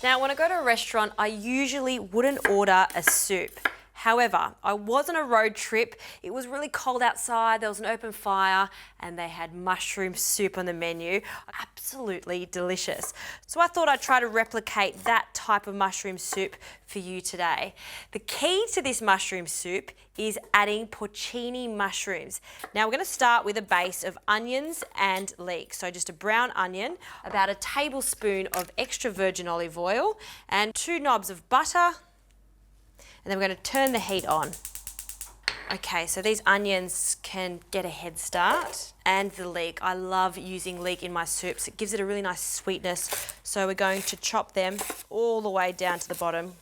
Now, when I go to a restaurant, I usually wouldn't order a soup. However, I was on a road trip, it was really cold outside, there was an open fire, and they had mushroom soup on the menu. Absolutely delicious. So I thought I'd try to replicate that type of mushroom soup for you today. The key to this mushroom soup is adding porcini mushrooms. Now we're going to start with a base of onions and leeks. So just a brown onion, about a tablespoon of extra virgin olive oil, and 2 knobs of butter. And then we're going to turn the heat on. Okay, so these onions can get a head start. And the leek, I love using leek in my soups. It gives it a really nice sweetness. So we're going to chop them all the way down to the bottom.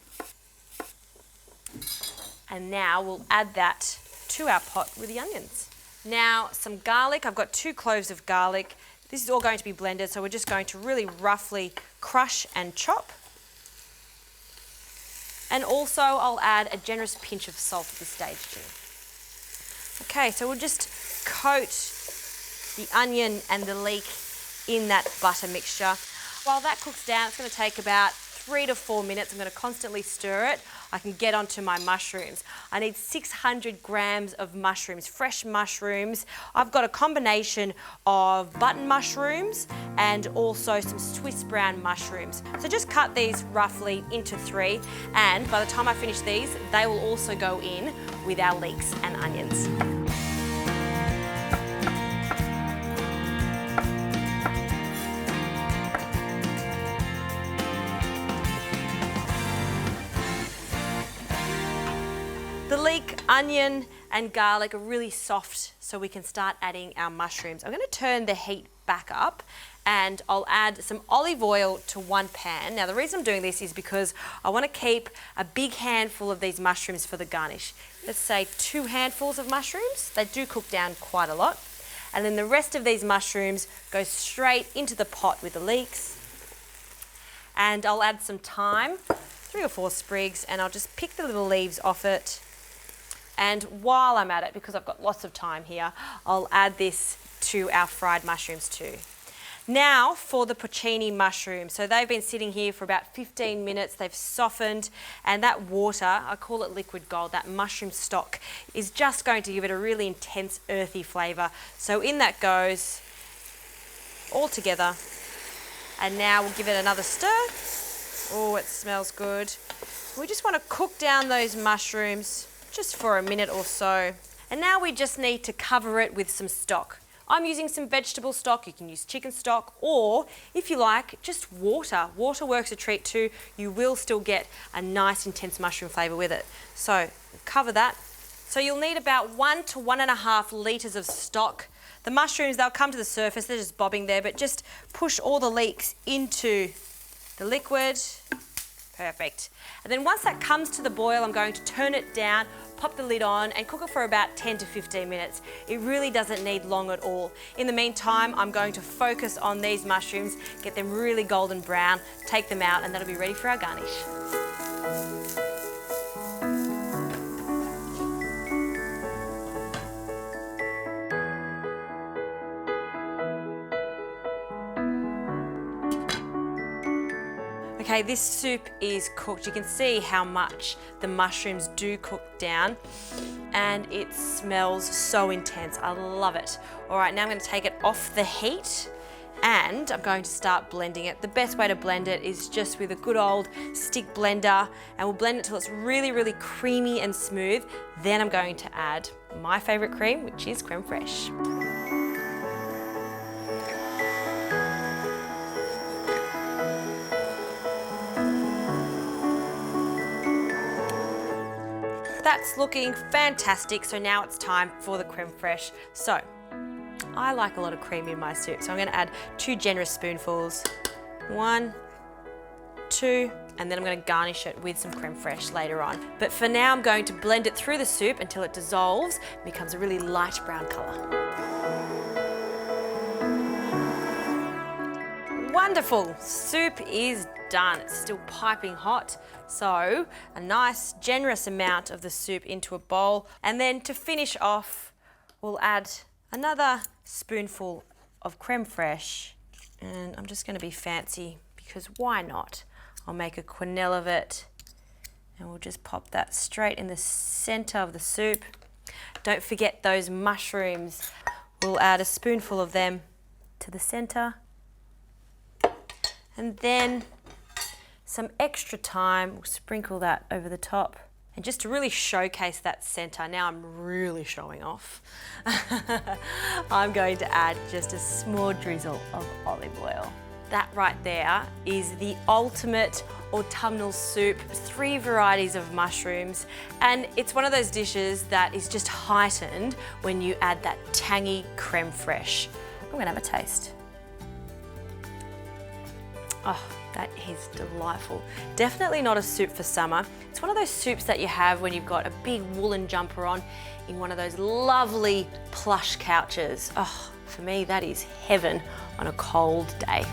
And now we'll add that to our pot with the onions. Now some garlic, I've got 2 cloves of garlic. This is all going to be blended, so we're just going to really roughly crush and chop. And also I'll add a generous pinch of salt at this stage too. Okay, so we'll just coat the onion and the leek in that butter mixture. While that cooks down, it's going to take about 3 to 4 minutes. I'm going to constantly stir it. I can get onto my mushrooms. I need 600 grams of mushrooms, fresh mushrooms. I've got a combination of button mushrooms and also some Swiss brown mushrooms. So just cut these roughly into 3, and by the time I finish these, they will also go in with our leeks and onions. The leek, onion and garlic are really soft, so we can start adding our mushrooms. I'm going to turn the heat back up and I'll add some olive oil to 1 pan. Now the reason I'm doing this is because I want to keep a big handful of these mushrooms for the garnish. Let's say 2 handfuls of mushrooms. They do cook down quite a lot. And then the rest of these mushrooms go straight into the pot with the leeks. And I'll add some thyme, 3 or 4 sprigs, and I'll just pick the little leaves off it. And while I'm at it, because I've got lots of time here, I'll add this to our fried mushrooms too. Now for the porcini mushrooms. So they've been sitting here for about 15 minutes, they've softened, and that water, I call it liquid gold, that mushroom stock, is just going to give it a really intense earthy flavour. So in that goes, all together. And now we'll give it another stir. Oh, it smells good. We just want to cook down those mushrooms just for a minute or so. And now we just need to cover it with some stock. I'm using some vegetable stock, you can use chicken stock, or if you like, just water. Water works a treat too. You will still get a nice intense mushroom flavour with it. So cover that. So you'll need about 1 to 1.5 litres of stock. The mushrooms, they'll come to the surface, they're just bobbing there, but just push all the leeks into the liquid. Perfect. And then once that comes to the boil, I'm going to turn it down, pop the lid on and cook it for about 10 to 15 minutes. It really doesn't need long at all. In the meantime, I'm going to focus on these mushrooms, get them really golden brown, take them out, and that'll be ready for our garnish. Okay, this soup is cooked. You can see how much the mushrooms do cook down, and it smells so intense. I love it. All right, now I'm going to take it off the heat and I'm going to start blending it. The best way to blend it is just with a good old stick blender, and we'll blend it till it's really, really creamy and smooth. Then I'm going to add my favorite cream, which is creme fraiche. That's looking fantastic, so now it's time for the creme fraiche. So, I like a lot of cream in my soup, so I'm going to add 2 generous spoonfuls. 1, 2, and then I'm going to garnish it with some creme fraiche later on. But for now, I'm going to blend it through the soup until it dissolves and becomes a really light brown colour. Wonderful, soup is done. It's still piping hot. So a nice generous amount of the soup into a bowl. And then to finish off, we'll add another spoonful of creme fraiche. And I'm just going to be fancy because why not? I'll make a quenelle of it, and we'll just pop that straight in the center of the soup. Don't forget those mushrooms. We'll add a spoonful of them to the center. And then some extra thyme, we'll sprinkle that over the top. And just to really showcase that center, now I'm really showing off, I'm going to add just a small drizzle of olive oil. That right there is the ultimate autumnal soup, 3 varieties of mushrooms, and it's one of those dishes that is just heightened when you add that tangy creme fraiche. I'm gonna have a taste. Oh, that is delightful. Definitely not a soup for summer. It's one of those soups that you have when you've got a big woolen jumper on in one of those lovely plush couches. Oh, for me, that is heaven on a cold day.